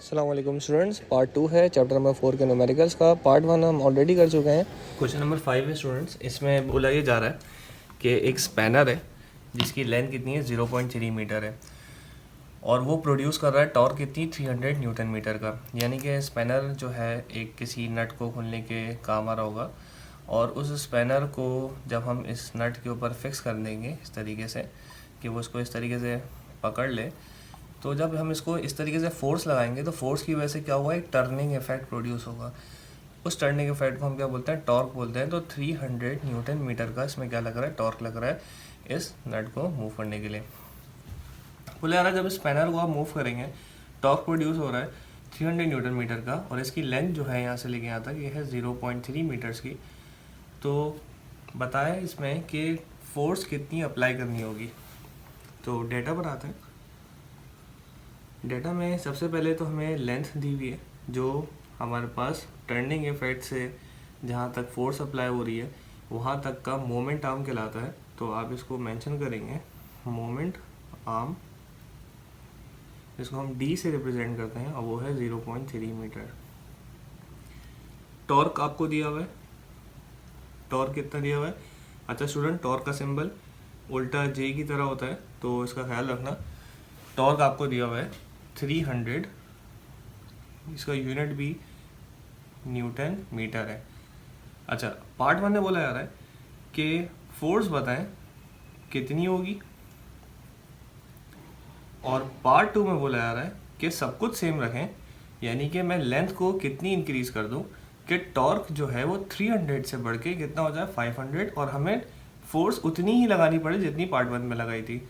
अस्सलाम students, part 2 है chapter number 4 के न्यूमेरिकल्स का। पार्ट 1 हम ऑलरेडी कर चुके हैं। क्वेश्चन नंबर 5 है स्टूडेंट्स। इसमें बोला ये जा रहा है कि एक स्पैनर है जिसकी लेंथ कितनी है 0.3 मीटर है और वो प्रोड्यूस कर रहा है टॉर्क कितनी 300 न्यूटन मीटर का। यानी कि स्पैनर जो है एक किसी नट को खोलने के काम आ रहा होगा और उस स्पैनर को जब हम इस नट के ऊपर फिक्स कर देंगे इस तरीके से कि वो इसको इस तरीके से पकड़ ले, तो जब हम इसको इस तरीके से फोर्स लगाएंगे तो फोर्स की वजह से क्या होगा, एक टर्निंग इफेक्ट प्रोड्यूस होगा। उस टर्निंग इफेक्ट को हम क्या बोलते हैं, टॉर्क बोलते हैं। तो 300 न्यूटन मीटर का इसमें क्या लग रहा है, टॉर्क लग रहा है इस नट को मूव करने के लिए। बोले यार जब स्पैनर को आप मूव करेंगे टॉर्क प्रोड्यूस हो रहा है 300 न्यूटन मीटर का और इसकी लेंथ जो है यहाँ से लेके यहाँ तक ये है 0.3 मीटर्स की। तो बताएं इसमें कि फोर्स कितनी अप्लाई करनी होगी। तो डेटा पर आते हैं। डेटा में सबसे पहले तो हमें लेंथ दी हुई है जो हमारे पास टर्निंग इफेक्ट से जहाँ तक फोर्स अप्लाई हो रही है वहाँ तक का मोमेंट आर्म कहलाता है। तो आप इसको मेंशन करेंगे मोमेंट आर्म, जिसको हम डी से रिप्रेजेंट करते हैं और वो है 0.3 मीटर। टॉर्क आपको दिया हुआ है, टॉर्क कितना दिया हुआ है। अच्छा स्टूडेंट, टॉर्क का सिंबल उल्टा जे की तरह होता है तो इसका ख्याल रखना। टॉर्क आपको दिया हुआ है 300, इसका यूनिट भी न्यूटन मीटर है। अच्छा पार्ट 1 में बोला जा रहा है कि फोर्स बताएं कितनी होगी और पार्ट 2 में बोला जा रहा है कि सब कुछ सेम रखें, यानी कि मैं लेंथ को कितनी इंक्रीज कर दूं कि टॉर्क जो है वो 300 से बढ़ के कितना हो जाए 500 और हमें फोर्स उतनी ही लगानी पड़े जितनी पार्ट 1 में लगाई थी।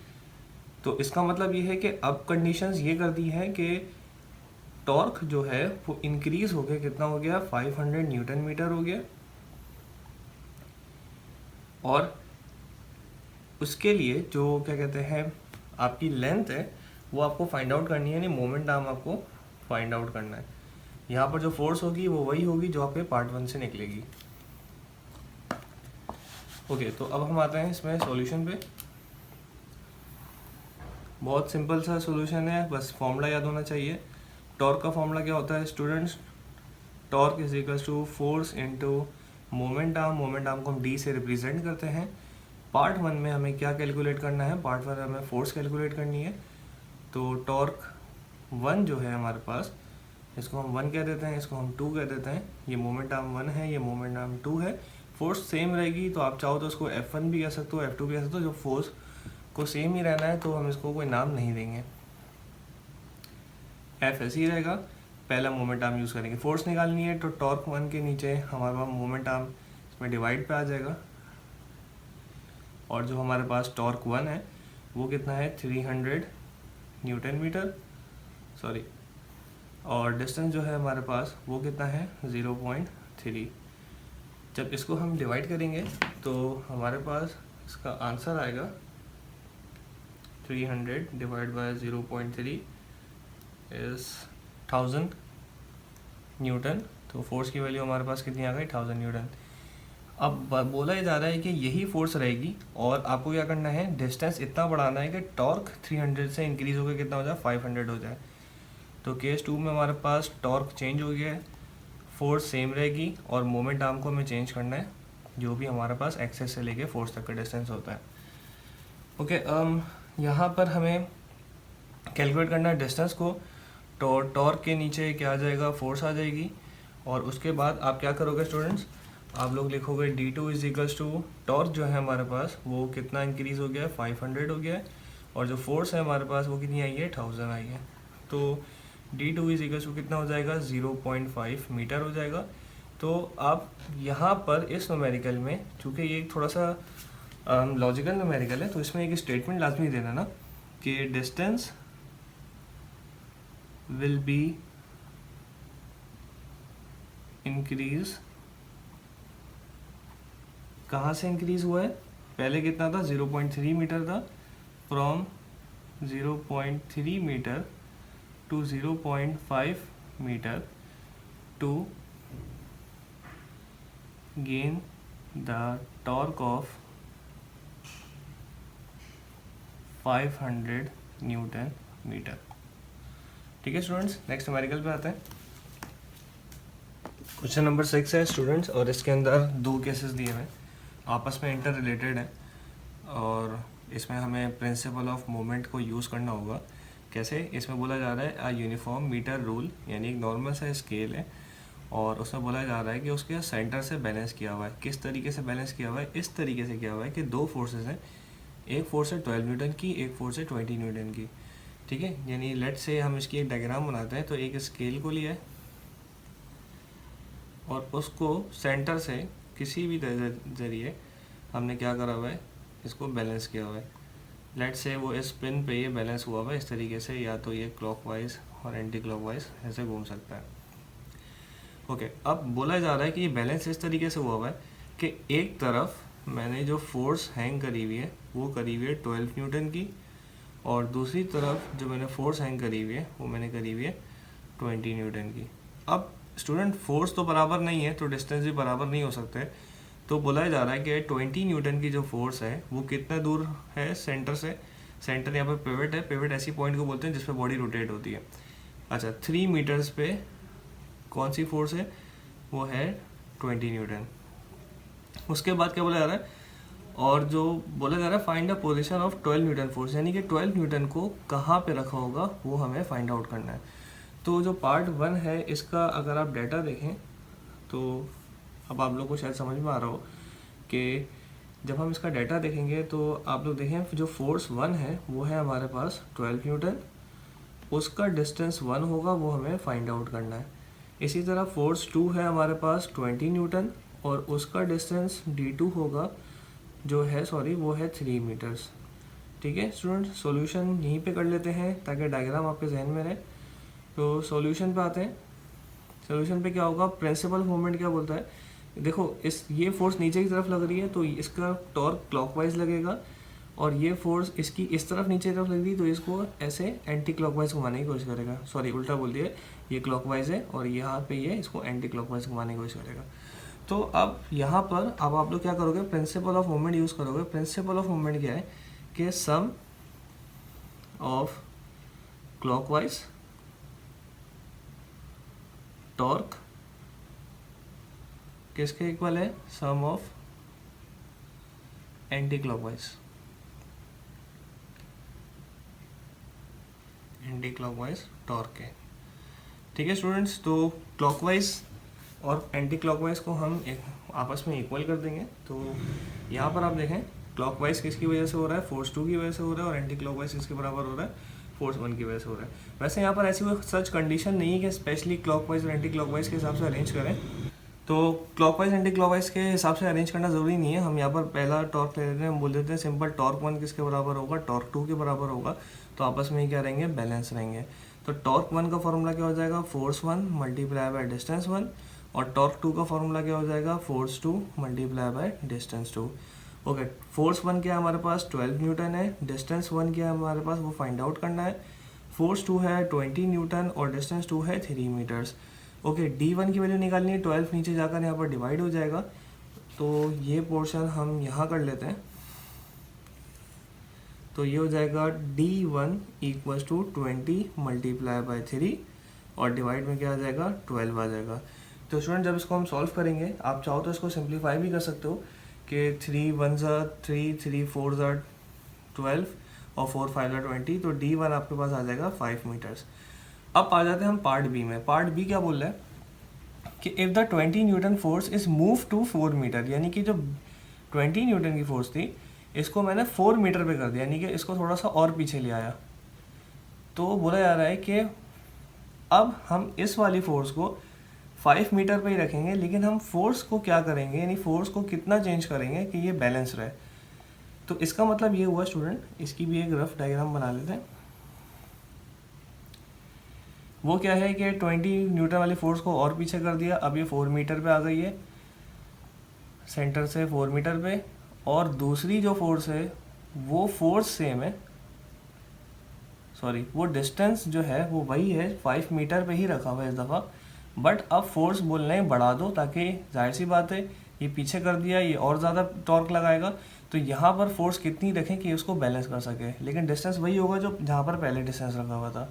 तो इसका मतलब ये है कि अब कंडीशंस ये कर दी हैं कि टॉर्क जो है वो इंक्रीज हो गया, कितना हो गया 500 न्यूटन मीटर हो गया और उसके लिए जो क्या कहते हैं आपकी लेंथ है वो आपको फाइंड आउट करनी है, यानी मोमेंट आर्म आपको फाइंड आउट करना है। यहाँ पर जो फोर्स होगी वो वही होगी जो आपके पार्ट 1 से निकलेगी। ओके, तो अब हम आते हैं इसमें सॉल्यूशन पे। बहुत सिंपल सा सॉल्यूशन है, बस फॉर्मूला याद होना चाहिए। टॉर्क का फॉर्मूला क्या होता है students, torque is equals to force into moment arm. Moment arm को हम डी से रिप्रेजेंट करते हैं। पार्ट 1 में हमें क्या कैलकुलेट करना है, पार्ट 1 में हमें फोर्स कैलकुलेट करनी है। तो टॉर्क 1 जो है हमारे पास, इसको हम 1 कह देते हैं, इसको हम 2 कह देते हैं। ये मोमेंट आर्म 1 है, ये मोमेंट आर्म 2 है। फोर्स सेम रहेगी तो आप चाहो तो इसको F1 भी कह सकते हो, F2 भी कह सकते हो। जो फोर्स को सेम ही रहना है तो हम इसको कोई नाम नहीं देंगे, F ऐसे ही रहेगा। पहला मोमेंट आर्म यूज़ करेंगे। फोर्स निकालनी है तो टॉर्क 1 के नीचे हमारे पास मोमेंट आर्म इसमें डिवाइड पे आ जाएगा और जो हमारे पास टॉर्क 1 है वो कितना है 300 न्यूटन मीटर, सॉरी, और डिस्टेंस जो है हमारे पास वो कितना है 0.3। जब इसको हम डिवाइड करेंगे तो हमारे पास इसका आंसर आएगा 300 डिवाइड बाय 0.3 इज 1000 न्यूटन। तो फोर्स की वैल्यू हमारे पास कितनी आ गई 1000 न्यूटन। अब बोला जा रहा है कि यही फोर्स रहेगी और आपको क्या करना है, डिस्टेंस इतना बढ़ाना है कि टॉर्क 300 से इंक्रीज होकर कितना हो जाए 500 हो जाए। तो केस 2 में हमारे पास टॉर्क चेंज हो गया है, फोर्स सेम रहेगी और मोमेंट आर्म को हमें चेंज करना है, जो भी हमारे पास एक्सेस से लेके फोर्स तक का डिस्टेंस होता है। ओके, यहाँ पर हमें कैलकुलेट करना है डिस्टेंस को। तो टॉर्क के नीचे क्या आ जाएगा, फोर्स आ जाएगी और उसके बाद आप क्या करोगे स्टूडेंट्स, आप लोग लिखोगे D2 is equals to torque जो है हमारे पास वो कितना इंक्रीज हो गया है 500 हो गया है और जो फोर्स है हमारे पास वो कितनी आई है 1000 आई है। तो D2 इज इक्वल्स टू कितना हो जाएगा 0.5 मीटर हो जाएगा। तो आप यहाँ पर इस न्यूमेरिकल में, चूँकि ये थोड़ा सा लॉजिकल न्यूमेरिकल है, तो इसमें एक स्टेटमेंट लाजमी देना ना कि डिस्टेंस विल बी इंक्रीज। कहाँ से इंक्रीज हुआ है, पहले कितना था 0.3 मीटर था, from 0.3 metre to 0.5 metre to gain the torque of 500 newton metre. ठीक है स्टूडेंट्स, नेक्स्ट न्यूमेरिकल पे आते हैं। क्वेश्चन नंबर 6 है स्टूडेंट्स, और इसके अंदर दो केसेस दिए हुए हैं, आपस में इंटर रिलेटेड है, और इसमें हमें प्रिंसिपल ऑफ मोमेंट को यूज़ करना होगा। कैसे? इसमें बोला जा रहा है अ यूनिफॉर्म मीटर रूल, यानी एक नॉर्मल सा स्केल है, और उसमें बोला जा रहा है कि उसके सेंटर से बैलेंस किया हुआ है। किस तरीके से बैलेंस किया हुआ है? इस तरीके से किया हुआ है कि दो फोर्सेस हैं, एक फोर्स है 12 न्यूटन की, एक फोर्स है 20 न्यूटन की। ठीक है, यानी लेट से हम इसकी एक डायग्राम बनाते हैं। तो एक स्केल को लिया है और उसको सेंटर से किसी भी जरिए हमने क्या करा हुआ है, इसको बैलेंस किया हुआ है। लेट से वो इस पिन पे ये बैलेंस हुआ हुआ है इस तरीके से, या तो ये क्लॉकवाइज और एंटी क्लॉकवाइज ऐसे घूम सकता है। ओके, अब बोला जा रहा है कि ये बैलेंस इस तरीके से हुआ हुआ है कि एक तरफ मैंने जो फोर्स हैंग करी हुई है वो करी हुई है 12 न्यूटन की, और दूसरी तरफ जो मैंने फोर्स हैंग करी हुई है वो मैंने करी हुई है 20 न्यूटन की। अब स्टूडेंट फोर्स तो बराबर नहीं है तो डिस्टेंस भी बराबर नहीं हो सकते, तो बोला जा रहा है कि 20 न्यूटन की जो फोर्स है वो कितना दूर है सेंटर से। सेंटर यहाँ पर पिवट है, पिवट ऐसी पॉइंट को बोलते हैं जिस पे बॉडी रोटेट होती है। अच्छा, 3 मीटर्स पे कौन सी फोर्स है? वो है 20 न्यूटन। उसके बाद क्या बोला जा रहा है, और जो बोला जा रहा है find the position of 12 Newton force, यानी कि 12 न्यूटन को कहाँ पे रखा होगा वो हमें फाइंड आउट करना है। तो जो पार्ट 1 है इसका अगर आप डाटा देखें तो अब आप लोग को शायद समझ में आ रहा हो कि जब हम इसका डाटा देखेंगे तो आप लोग देखें जो फोर्स 1 है वो है हमारे पास 12 न्यूटन, उसका डिस्टेंस 1 होगा, वो हमें फाइंड आउट करना है। इसी तरह फोर्स 2 है हमारे पास 20 न्यूटन, और उसका डिस्टेंस d2 होगा जो है वो है 3 मीटर्स। ठीक है स्टूडेंट, सॉल्यूशन यहीं पे कर लेते हैं ताकि डायग्राम आपके जहन में रहे। तो सॉल्यूशन पे आते हैं। सॉल्यूशन पे क्या होगा, प्रिंसिपल मूवमेंट क्या बोलता है, देखो ये फोर्स नीचे की तरफ लग रही है तो इसका टॉर्क क्लॉकवाइज लगेगा, और ये फोर्स इसकी इस तरफ नीचे की तरफ लग रही है तो इसको ऐसे एंटी क्लॉकवाइज घुमाने की कोशिश करेगा। सॉरी, उल्टा बोल दिया, ये क्लॉकवाइज है और यहाँ पे ये इसको एंटी क्लॉकवाइज घुमाने की कोशिश करेगा। तो अब यहाँ पर अब आप लोग क्या करोगे, प्रिंसिपल ऑफ मूवमेंट यूज़ करोगे। प्रिंसिपल ऑफ मूवमेंट क्या है कि सम ऑफ क्लॉकवाइज टॉर्क किसके इक्वल है, सम ऑफ एंटी क्लॉकवाइज टॉर्क है। ठीक है स्टूडेंट्स, तो क्लॉकवाइज और एंटी क्लॉकवाइज को हम आपस में इक्वल कर देंगे। तो यहाँ पर आप देखें क्लॉकवाइज किसकी वजह से हो रहा है, फोर्स 2 की वजह से हो रहा है, और एंटी क्लॉकवाइज किसके बराबर हो रहा है, फोर्स 1 की वजह से हो रहा है। वैसे यहाँ पर ऐसी कोई सच कंडीशन नहीं है कि स्पेशली क्लॉकवाइज और एंटी क्लॉकवाइज के हिसाब से अरेंज करें। तो क्लॉकवाइज एंटी क्लॉकवाइज के हिसाब से अरेंज करना ज़रूरी नहीं है। हम यहाँ पर पहला टॉर्क ले लेते हैं, हम बोल देते हैं सिंपल टॉर्क 1 किसके बराबर होगा, टॉर्क 2 के बराबर होगा, तो आपस में ही क्या रहेंगे, बैलेंस रहेंगे। तो टॉर्क 1 का फॉर्मूला क्या हो जाएगा, फोर्स 1 मल्टीप्लाई बाय डिस्टेंस 1, और टॉर्क 2 का फॉर्मूला क्या हो जाएगा, force 2 multiply by distance 2। Okay, force 1 क्या है हमारे पास 12 न्यूटन है, डिस्टेंस 1 क्या है हमारे पास वो फाइंड आउट करना है। फोर्स 2 है 20 न्यूटन और डिस्टेंस 2 है 3 मीटर्स। ओके, D1 की वैल्यू निकालनी है, 12 नीचे जाकर यहाँ पर डिवाइड हो जाएगा, तो ये पोर्शन हम यहाँ कर लेते हैं। तो ये हो जाएगा D1 equals to 20 multiply by 3, और डिवाइड में क्या आ जाएगा, 12 आ जाएगा। तो स्टूडेंट जब इसको हम सॉल्व करेंगे, आप चाहो तो इसको सिंप्लीफाई भी कर सकते हो कि 3 1 3, 3 4 12 और 4 5 20, तो D1 आपके पास आ जाएगा 5 मीटर्स। अब आ जाते हैं हम पार्ट बी में। पार्ट बी क्या बोल रहा है कि if the 20 newton force is move to 4 metre, यानी कि जो 20 न्यूटन की फोर्स थी इसको मैंने 4 मीटर पे कर दिया, यानी कि इसको थोड़ा सा और पीछे ले आया। तो बोला जा रहा है कि अब हम इस वाली फोर्स को 5 मीटर पे ही रखेंगे, लेकिन हम फोर्स को क्या करेंगे, यानी फोर्स को कितना चेंज करेंगे कि ये बैलेंस रहे। तो इसका मतलब ये हुआ स्टूडेंट, इसकी भी एक रफ डायग्राम बना लेते हैं। वो क्या है कि 20 न्यूटन वाली फोर्स को और पीछे कर दिया, अब ये 4 मीटर पे आ गई है, सेंटर से 4 मीटर पे, और दूसरी जो फोर्स है वो फोर्स सेम है, सॉरी वो डिस्टेंस जो है वो वही है, 5 मीटर पे ही रखा हुआ है इस दफ़ा, बट अब फोर्स बोल रहे हैं बढ़ा दो, ताकि जाहिर सी बात है ये पीछे कर दिया, ये और ज़्यादा टॉर्क लगाएगा, तो यहाँ पर फोर्स कितनी रखें कि उसको बैलेंस कर सके, लेकिन डिस्टेंस वही होगा जो जहाँ पर पहले डिस्टेंस रखा हुआ था।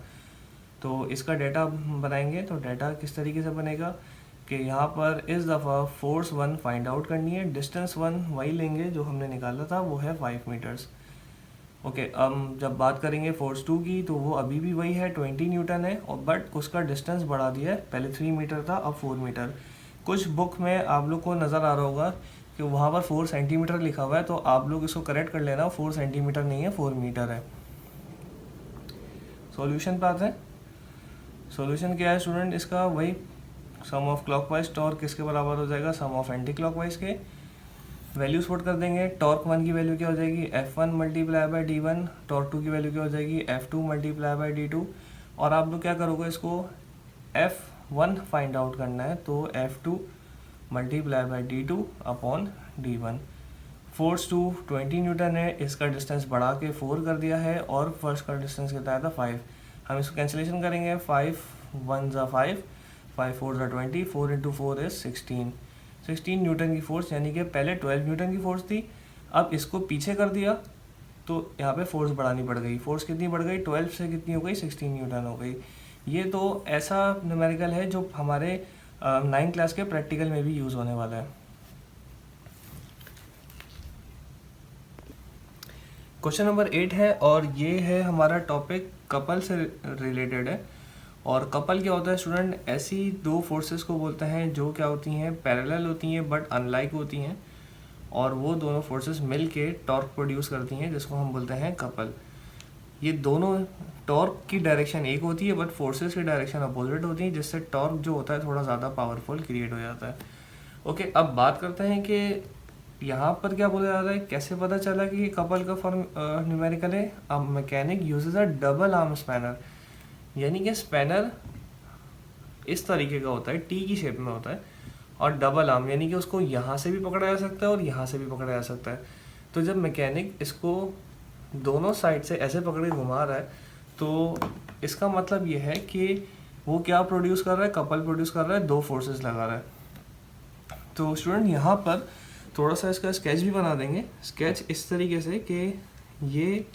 तो इसका डाटा बनाएंगे। तो डाटा किस तरीके से बनेगा कि यहाँ पर इस दफ़ा फोर्स 1 फाइंड आउट करनी है, डिस्टेंस 1 वही लेंगे जो हमने निकाला था, वो है 5 मीटर्स। ओके, अब जब बात करेंगे फोर्स 2 की तो वो अभी भी वही है, 20 न्यूटन है, और बट उसका डिस्टेंस बढ़ा दिया है, पहले 3 मीटर था अब 4 मीटर। कुछ बुक में आप लोग को नज़र आ रहा होगा कि वहाँ पर 4 सेंटीमीटर लिखा हुआ है, तो आप लोग इसको करेक्ट कर लेना, 4 सेंटीमीटर नहीं है, 4 मीटर है। सॉल्यूशन पे आते हैं। सॉल्यूशन क्या है स्टूडेंट, इसका वही सम ऑफ क्लॉकवाइज टॉर्क किसके बराबर हो जाएगा, सम ऑफ एंटी क्लॉकवाइज के। वैल्यूज पुट कर देंगे, टॉर्क 1 की वैल्यू क्या हो जाएगी, F1 multiply by D1, torque 2 की वैल्यू क्या हो जाएगी, F2 मल्टीप्लाई बाय D2। और आप लोग क्या करोगे, इसको F1 फाइंड आउट करना है, तो F2 multiply by D2 upon D1। Force 2 20 Newton है, इसका डिस्टेंस बढ़ा के 4 कर दिया है, और फर्स्ट का डिस्टेंस कितना आया था 5। हम इसको कैंसिलेशन करेंगे, 5 1 ज़ा 5, 5 4 ज़ा 20, 4 इंटू 4 इज 16 न्यूटन की फोर्स, यानी कि पहले 12 न्यूटन की फोर्स थी, अब इसको पीछे कर दिया तो यहाँ पे फोर्स बढ़ानी पड़ गई। फोर्स कितनी बढ़ गई, 12 से कितनी हो गई, 16 न्यूटन हो गई। ये तो ऐसा न्यूमेरिकल है जो हमारे 9th क्लास के प्रैक्टिकल में भी यूज़ होने वाला है। क्वेश्चन नंबर 8 है, और ये है हमारा टॉपिक कपल से रिलेटेड है। और कपल क्या होता है स्टूडेंट, ऐसी दो फोर्सेस को बोलते हैं जो क्या होती हैं, पैरेलल होती हैं बट अनलाइक होती हैं, और वो दोनों फोर्सेस मिल के टॉर्क प्रोड्यूस करती हैं, जिसको हम बोलते हैं कपल। ये दोनों टॉर्क की डायरेक्शन एक होती है बट फोर्सेस की डायरेक्शन अपोजिट होती है, जिससे टॉर्क जो होता है थोड़ा ज़्यादा पावरफुल क्रिएट हो जाता है। ओके, अब बात करते हैं कि यहाँ पर क्या बोला जा रहा है, कैसे पता चला कि कपल का फॉर्म न्यूमेरिकल है। अब mechanic uses a double arm spanner, यानी कि स्पैनर इस तरीके का होता है, टी की शेप में होता है, और डबल आर्म यानी कि उसको यहाँ से भी पकड़ा जा सकता है और यहाँ से भी पकड़ा जा सकता है। तो जब मैकेनिक इसको दोनों साइड से ऐसे पकड़े घुमा रहा है, तो इसका मतलब ये है कि वो क्या प्रोड्यूस कर रहा है, कपल प्रोड्यूस कर रहा है, दो फोर्सेस लगा रहा है। तो स्टूडेंट यहाँ पर थोड़ा सा इसका स्केच भी बना देंगे। स्केच इस तरीके से कि ये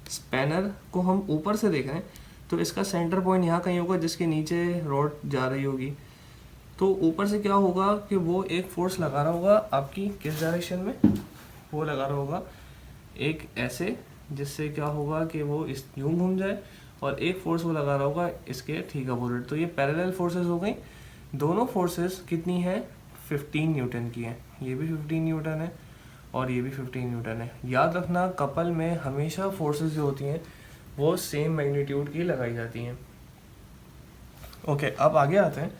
स्पैनर को हम ऊपर से देख रहे हैं, तो इसका सेंटर पॉइंट यहाँ कहीं होगा जिसके नीचे रॉड जा रही होगी। तो ऊपर से क्या होगा कि वो एक फोर्स लगा रहा होगा आपकी किस डायरेक्शन में, वो लगा रहा होगा एक ऐसे, जिससे क्या होगा कि वो इस यूं घूम जाए, और एक फोर्स वो लगा रहा होगा इसके ठीक अपोजिट। तो ये पैरेलल फोर्सेस हो गई। दोनों फोर्सेस कितनी है, 15 न्यूटन की है। ये भी 15 न्यूटन है और ये भी 15 न्यूटन है। याद रखना, कपल में हमेशा फोर्सेस जो होती हैं वो सेम मैग्नीट्यूड की लगाई जाती हैं। ओके, अब आगे आते हैं।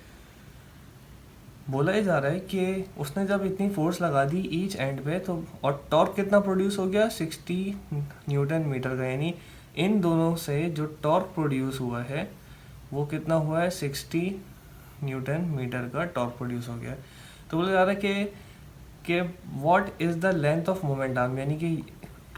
बोला ही जा रहा है कि उसने जब इतनी फोर्स लगा दी ईच एंड पे, तो और टॉर्क कितना प्रोड्यूस हो गया, 60 न्यूटन मीटर का, यानी इन दोनों से जो टॉर्क प्रोड्यूस हुआ है वो कितना हुआ है, 60 न्यूटन मीटर का टॉर्क प्रोड्यूस हो गया। तो बोला जा रहा है कि what is the length of moment arm, यानी कि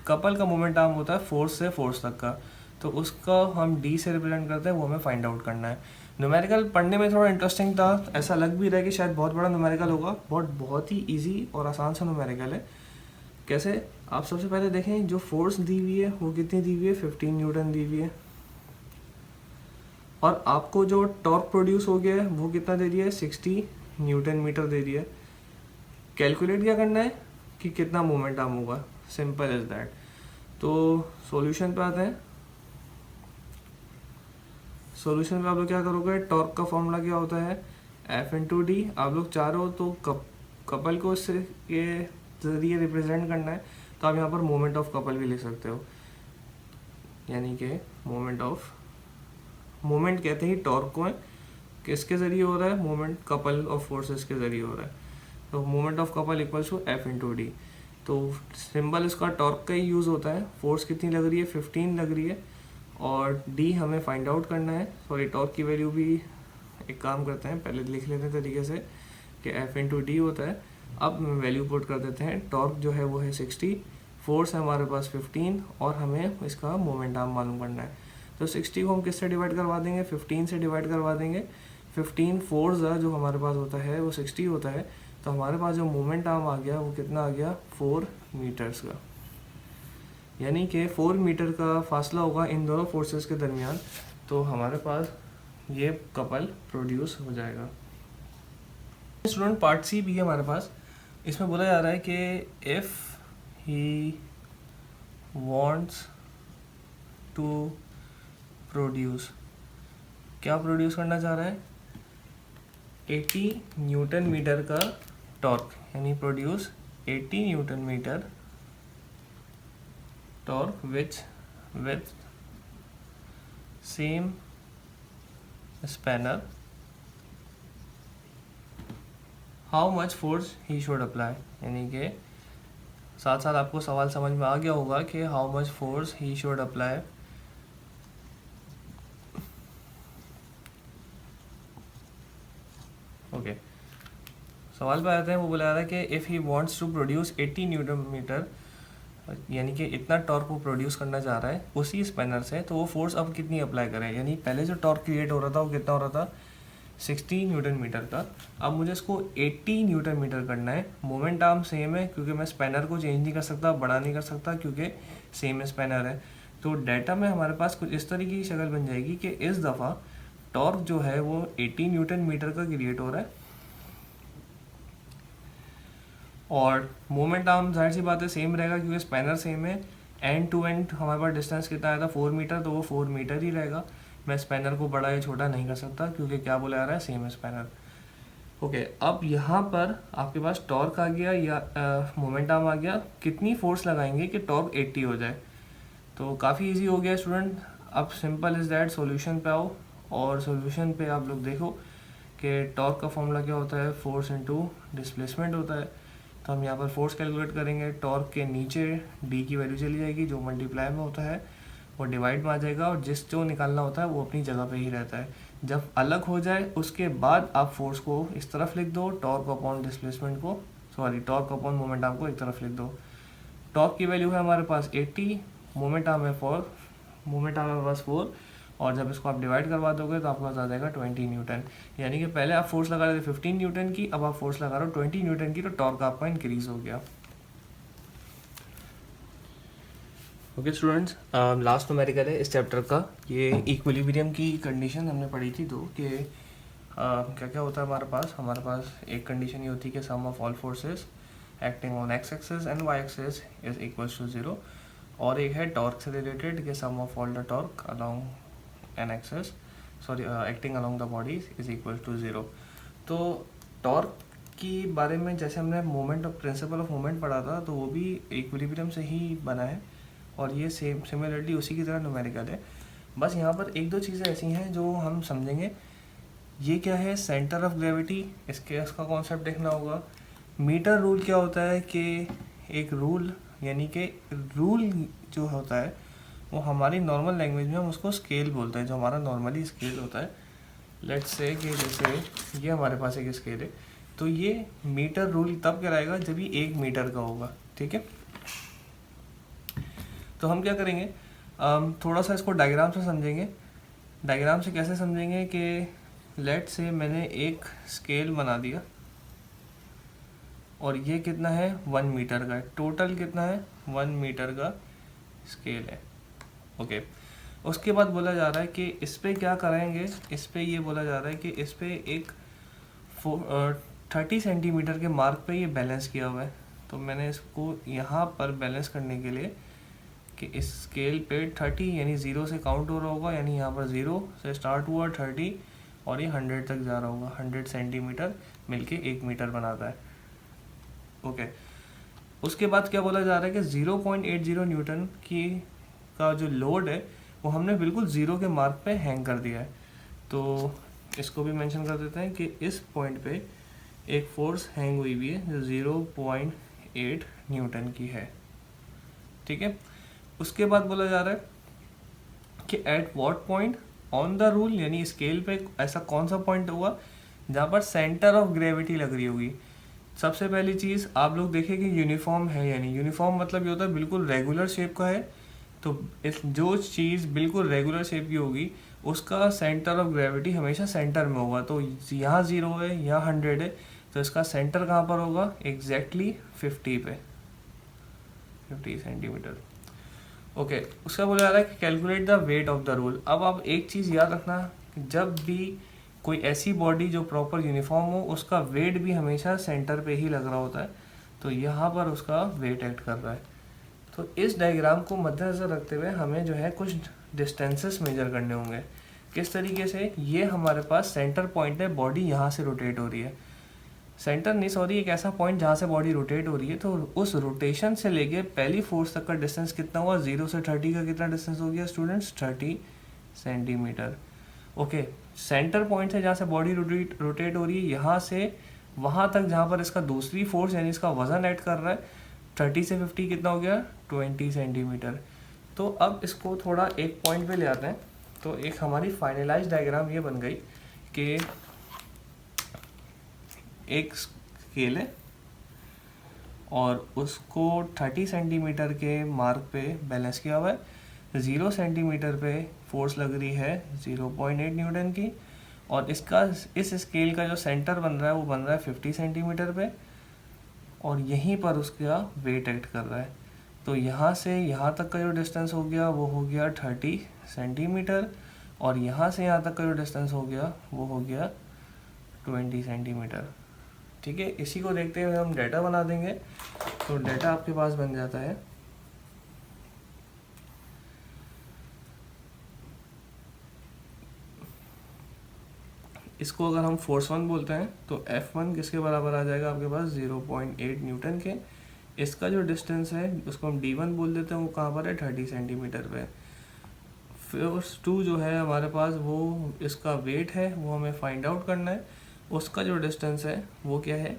कपल का मोमेंट आर्म होता है फोर्स से फोर्स तक का, तो उसका हम डी से रिप्रेजेंट करते हैं, वो हमें फाइंड आउट करना है। न्यूमेरिकल पढ़ने में थोड़ा इंटरेस्टिंग था, ऐसा लग भी रहा है कि शायद बहुत बड़ा न्यूमेरिकल होगा, बहुत ही इजी और आसान सा न्यूमेरिकल है। कैसे, आप सबसे पहले देखें जो फोर्स दी हुई है वो कितनी दी हुई है, 15 न्यूटन दी हुई है, और आपको जो टॉर्क प्रोड्यूस हो गया है वो कितना दे दिया है, 60 न्यूटन मीटर दे दिया है। कैलकुलेट क्या करना है कि कितना मोमेंट आर्म होगा, सिंपल इज दैट। तो सॉल्यूशन पे आते हैं। सॉल्यूशन पे आप लोग क्या करोगे, टॉर्क का फॉर्मूला क्या होता है, F इंटू डी। आप लोग चाह रहे हो तो कपल को इससे के जरिए रिप्रेजेंट करना है, तो आप यहाँ पर मोमेंट ऑफ कपल भी लिख सकते हो, यानी कि मोमेंट कहते ही टॉर्क को है, किसके जरिए हो रहा है, मोमेंट कपल ऑफ फोर्सेस के जरिए हो रहा है। तो moment of couple equals to F into D. तो सिंबल इसका टॉर्क का ही यूज़ होता है। फोर्स कितनी लग रही है, 15 लग रही है, और डी हमें फाइंड आउट करना है। सॉरी, टॉर्क की वैल्यू भी एक काम करते हैं, पहले लिख लेते हैं तरीके से कि F इंटू डी होता है। अब वैल्यू पुट कर देते हैं। टॉर्क जो है वो है 60, फोर्स है हमारे पास 15, और हमें इसका मोमेंट आर्म मालूम करना है। तो 60 को हम किससे डिवाइड करवा देंगे, 15 से डिवाइड करवा देंगे। 15 फोर्स जो हमारे पास होता है वो 60 होता है, तो हमारे पास जो मोमेंट आर्म आ गया वो कितना आ गया, 4 मीटर्स का, यानी कि 4 मीटर का फासला होगा इन दोनों फोर्सेस के दरमियान, तो हमारे पास ये कपल प्रोड्यूस हो जाएगा। स्टूडेंट पार्ट सी भी है हमारे पास। इसमें बोला जा रहा है कि if he wants to produce, क्या प्रोड्यूस करना चाह रहा है, 80 न्यूटन मीटर का टॉर्क, यानी produce 80 newton metre torque with same spanner, how much force he should apply, यानी कि साथ साथ आपको सवाल समझ में आ गया होगा कि how much force he should apply okay. सवाल पे आते हैं, वो बोला रहा है कि if he wants to produce 80 newton metre, यानी कि इतना टॉर्क वो प्रोड्यूस करना चाह रहा है उसी स्पैनर से, तो वो फोर्स अब कितनी अप्लाई करें। यानी पहले जो टॉर्क क्रिएट हो रहा था वो कितना हो रहा था, 60 न्यूटन मीटर का। अब मुझे इसको 80 न्यूटन मीटर करना है। मोमेंट आर्म सेम है क्योंकि मैं स्पैनर को चेंज नहीं कर सकता, बड़ा नहीं कर सकता क्योंकि सेम स्पैनर है। तो डाटा में हमारे पास कुछ इस तरीके की शक्ल बन जाएगी कि इस दफ़ा टॉर्क जो है वो 80 न्यूटन मीटर का क्रिएट हो रहा है और मोमेंट आर्म जाहिर सी बात है सेम रहेगा क्योंकि स्पैनर सेम है। एंड टू एंड हमारे पास डिस्टेंस कितना आया था, 4 मीटर, तो वो 4 मीटर ही रहेगा। मैं स्पैनर को बड़ा या छोटा नहीं कर सकता क्योंकि क्या बोला जा रहा है, सेम स्पैनर। ओके, अब यहाँ पर आपके पास टॉर्क आ गया या मोमेंट आर्म आ गया, कितनी फोर्स लगाएंगे कि टॉर्क 80 हो जाए। तो काफ़ी इजी हो गया स्टूडेंट। अब सिंपल इज़ दैट, सॉल्यूशन पे आओ और सॉल्यूशन पे आप लोग देखो कि टॉर्क का फॉर्मूला क्या होता है, फोर्स इनटू डिस्प्लेसमेंट होता है। तो हम यहाँ पर फोर्स कैलकुलेट करेंगे, टॉर्क के नीचे डी की वैल्यू चली जाएगी, जो मल्टीप्लाई में होता है वो डिवाइड में आ जाएगा और जो निकालना होता है वो अपनी जगह पे ही रहता है। जब अलग हो जाए उसके बाद आप फोर्स को इस तरफ लिख दो, टॉर्क अपॉन डिस्प्लेसमेंट को, sorry torque upon moment arm को एक तरफ लिख दो। टॉर्क की वैल्यू है हमारे पास 80, मोमेंट आर्म है 4, मोमेंट आर्म है पास 4, और जब इसको आप डिवाइड करवा दोगे तो आपके पास आ जाएगा 20 न्यूटन। यानी कि पहले आप फोर्स लगा रहे थे 15 न्यूटन की, अब आप फोर्स लगा रहे हो 20 न्यूटन की, तो टॉर्क आपका इंक्रीज हो गया। ओके स्टूडेंट्स, लास्ट न्यूमेरिकल है इस चैप्टर का। ये इक्विलिब्रियम की कंडीशन हमने पढ़ी थी दो कि क्या क्या होता है हमारे पास एक कंडीशन ये होती है कि sum of all forces acting on X axis and Y axis is equals to 0, और एक है टॉर्क से रिलेटेड कि sum of all the torque along an axis, sorry acting along the body is equal to 0। तो torque की बारे में जैसे हमने moment of principle of moment पढ़ा था, तो वो भी इक्विलिब्रियम से ही बना है और ये सेम सिमिलरली उसी की तरह न्यूमेरिकल है। बस यहाँ पर एक दो चीज़ें ऐसी हैं जो हम समझेंगे। ये क्या है, सेंटर ऑफ ग्रेविटी, इसका कॉन्सेप्ट देखना होगा। मीटर रूल क्या होता है कि एक रूल, यानी कि रूल जो होता है वो हमारी नॉर्मल लैंग्वेज में हम उसको स्केल बोलते हैं, जो हमारा नॉर्मली स्केल होता है। लेट्स से कि जैसे ये हमारे पास एक स्केल है, तो ये मीटर रूल तब कहलाएगा जब ये 1 मीटर का होगा, ठीक है। तो हम क्या करेंगे, थोड़ा सा इसको डायग्राम से समझेंगे। डायग्राम से कैसे समझेंगे कि लेट से मैंने एक स्केल बना दिया और ये कितना है 1 मीटर का, टोटल कितना है 1 मीटर का स्केल है। ओके, उसके बाद बोला जा रहा है कि इस पे क्या करेंगे, इस पे ये बोला जा रहा है कि इस पे एक 30 सेंटीमीटर के मार्क पे ये बैलेंस किया हुआ है। तो मैंने इसको यहाँ पर बैलेंस करने के लिए कि इस स्केल पे 30 यानी 0 से काउंट हो रहा होगा, यानी यहाँ पर 0 से स्टार्ट हुआ 30 और ये 100 तक जा रहा होगा। 100 सेंटीमीटर मिलके 1 मीटर बनाता है। ओके, उसके बाद क्या बोला जा रहा है कि 0.80 न्यूटन का जो लोड है वो हमने बिल्कुल 0 के मार्क पे हैंग कर दिया है। तो इसको भी मेंशन कर देते हैं कि इस पॉइंट पे एक फोर्स हैंग हुई हुई है जो 0.8 न्यूटन की है, ठीक है। उसके बाद बोला जा रहा है कि at what point on the rule, यानी स्केल पे ऐसा कौन सा पॉइंट होगा जहाँ पर सेंटर ऑफ ग्रेविटी लग रही होगी। सबसे पहली चीज़ आप लोग देखें कि यूनिफॉर्म है, यानी यूनिफॉर्म मतलब ये होता है बिल्कुल रेगुलर शेप का है। तो इस जो चीज़ बिल्कुल रेगुलर शेप की होगी उसका सेंटर ऑफ ग्रेविटी हमेशा सेंटर में होगा। तो यहाँ 0 है, यहाँ 100 है, तो इसका सेंटर कहाँ पर होगा, एग्जैक्टली 50 पे, 50 सेंटीमीटर। ओके, उसका बोला जा रहा है कि calculate the weight of the roll. अब आप एक चीज़ याद रखना, जब भी कोई ऐसी बॉडी जो प्रॉपर यूनिफॉर्म हो, उसका वेट भी हमेशा सेंटर पे ही लग रहा होता है। तो यहाँ पर उसका वेट एक्ट कर रहा है। तो इस डायग्राम को मद्देनज़र रखते हुए हमें जो है कुछ डिस्टेंसेस मेजर करने होंगे। किस तरीके से? ये हमारे पास सेंटर पॉइंट है, बॉडी यहाँ से रोटेट हो रही है। सेंटर नहीं, सॉरी, एक ऐसा पॉइंट जहाँ से बॉडी रोटेट हो रही है। तो उस रोटेशन से लेके पहली फोर्स तक का डिस्टेंस कितना हुआ? 0 से 30 का कितना डिस्टेंस हो गया students? 30 centimetre. Okay, centre point से जहाँ से बॉडी रोटेट हो रही है, यहाँ से वहाँ तक जहाँ पर इसका दूसरी फोर्स यानी इसका वजन ऐड कर रहा है, 30 से 50 कितना हो गया? 20 सेंटीमीटर। तो अब इसको थोड़ा एक पॉइंट पे ले आते हैं। तो एक हमारी फाइनलाइज डायग्राम ये बन गई कि एक स्केल है और उसको 30 सेंटीमीटर के मार्क पे बैलेंस किया हुआ है। 0 सेंटीमीटर पे फोर्स लग रही है 0.8 न्यूटन की, और इसका इस स्केल का जो सेंटर बन रहा है वो बन रहा है 50 सेंटीमीटर पे, और यहीं पर उसका वेट एक्ट कर रहा है। तो यहाँ से यहाँ तक का जो डिस्टेंस हो गया वो हो गया 30 सेंटीमीटर, और यहाँ से यहाँ तक का जो डिस्टेंस हो गया वो हो गया 20 सेंटीमीटर। ठीक है, इसी को देखते हुए हम डाटा बना देंगे। तो डाटा आपके पास बन जाता है इसको अगर हम फोर्स 1 बोलते हैं तो F1 किसके बराबर आ जाएगा आपके पास? 0.8 न्यूटन के। इसका जो डिस्टेंस है उसको हम D1 बोल देते हैं, वो कहाँ पर है? 30 सेंटीमीटर पे। फोर्स 2 जो है हमारे पास, वो इसका वेट है, वो हमें फाइंड आउट करना है। उसका जो डिस्टेंस है वो क्या है?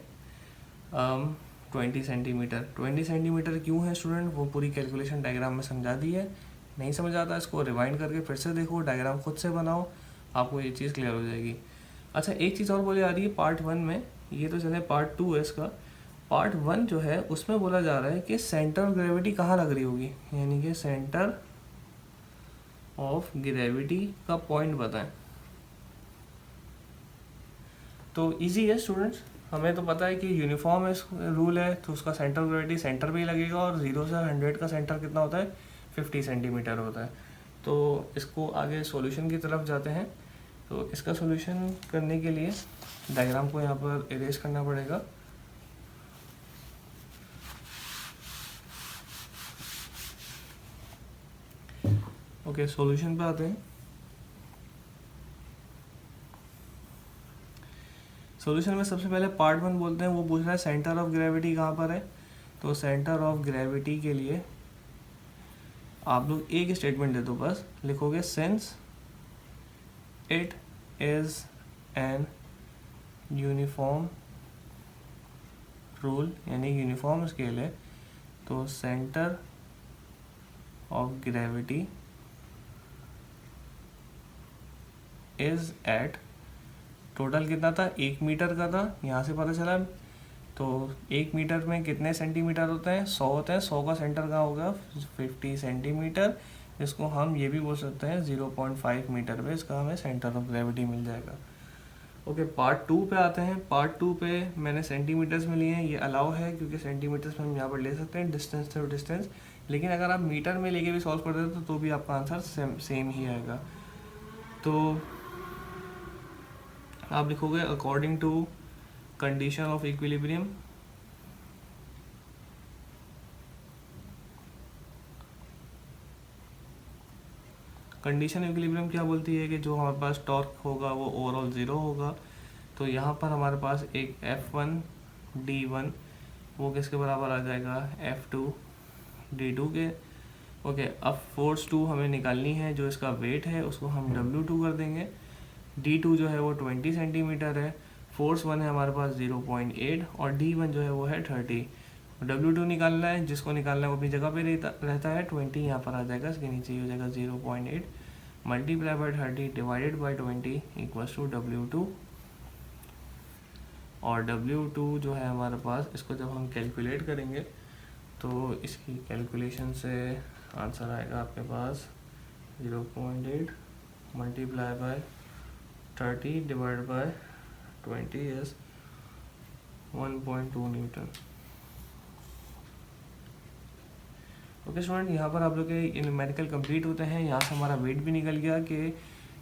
20 सेंटीमीटर। 20 सेंटीमीटर क्यों है स्टूडेंट? वो पूरी कैलकुलेशन डायग्राम में समझा दी है। नहीं समझ आता इसको रिवाइंड करके फिर से देखो, डायग्राम खुद से बनाओ, आपको ये चीज़ क्लियर हो जाएगी। अच्छा, एक चीज़ और बोली जा रही है पार्ट 1 में, ये तो चले पार्ट 2 है इसका। पार्ट 1 जो है उसमें बोला जा रहा है कि सेंटर ऑफ ग्रेविटी कहाँ लग रही होगी, यानी कि सेंटर ऑफ ग्रेविटी का पॉइंट बताएं। तो इजी है स्टूडेंट्स, हमें तो पता है कि यूनिफॉर्म रूल है, तो उसका सेंटर ऑफ ग्रेविटी सेंटर पे ही लगेगा, और 0 से 100 का सेंटर कितना होता है? 50 सेंटीमीटर होता है। तो इसको आगे सॉल्यूशन की तरफ जाते हैं। तो इसका सॉल्यूशन करने के लिए डायग्राम को यहाँ पर इरेज करना पड़ेगा। ओके, सॉल्यूशन पे आते हैं। सॉल्यूशन में सबसे पहले पार्ट 1 बोलते हैं, वो पूछ रहा है सेंटर ऑफ ग्रेविटी कहाँ पर है। तो सेंटर ऑफ ग्रेविटी के लिए आप लोग एक स्टेटमेंट दे दो, बस लिखोगे since it is an uniform rule, यानी यूनिफॉर्म स्केल है, तो centre of gravity is at, total कितना था? 1 मीटर का था, यहाँ से पता चला। तो 1 मीटर में कितने सेंटीमीटर होते हैं? 100 होते हैं। 100 का सेंटर कहाँ होगा? 50 सेंटीमीटर। इसको हम ये भी बोल सकते हैं 0.5 मीटर पे इसका हमें सेंटर ऑफ ग्रेविटी मिल जाएगा। ओके, पार्ट 2 पे आते हैं। पार्ट 2 पे मैंने सेंटीमीटर्स में लिए हैं, ये अलाउ है क्योंकि सेंटीमीटर्स में हम यहाँ पर ले सकते हैं डिस्टेंस टू डिस्टेंस, लेकिन अगर आप मीटर में लेके भी सॉल्व कर देते तो भी आपका आंसर सेम ही आएगा। तो आप लिखोगे according to condition of equilibrium, condition equilibrium क्या बोलती है कि जो हमारे पास टॉर्क होगा वो ओवरऑल 0 होगा। तो यहाँ पर हमारे पास एक F1 D1 वो किसके बराबर आ जाएगा? F2 D2 के। ओके, अब फोर्स 2 हमें निकालनी है, जो इसका वेट है उसको हम W2 कर देंगे। D2 जो है वो 20 सेंटीमीटर है, फोर्स 1 है हमारे पास 0.8, और D1 जो है वो है 30। W2 निकालना है, जिसको निकालना है वो अपनी जगह पे रहता है। 20 यहाँ पर आ जाएगा, इसके नीचे ही हो जाएगा 0.8 multiply by 30 divided by 20 equals to W2। और W2 जो है हमारे पास, इसको जब हम कैलकुलेट करेंगे तो इसकी कैलकुलेशन से आंसर आएगा आपके पास 0.8 multiply by 30 divide by 20 is 1.2 Newton. Okay student, यहाँ पर आप लोग के न्यूमेरिकल कंप्लीट होते हैं। यहाँ से हमारा वेट भी निकल गया कि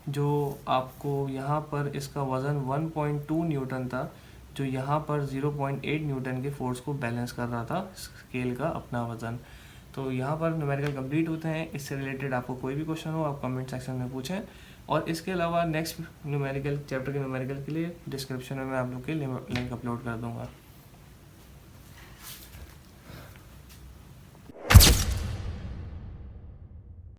जो आपको यहाँ पर इसका वज़न 1.2 न्यूटन था, जो यहाँ पर 0.8 न्यूटन के फोर्स को बैलेंस कर रहा था स्केल का अपना वज़न। तो यहाँ पर न्यूमेरिकल कंप्लीट होते हैं। इससे रिलेटेड आपको कोई भी क्वेश्चन हो आप कमेंट सेक्शन में पूछें, और इसके अलावा नेक्स्ट न्यूमेरिकल चैप्टर के न्यूमेरिकल के लिए डिस्क्रिप्शन में मैं आप लोग के लिंक अपलोड कर दूँगा।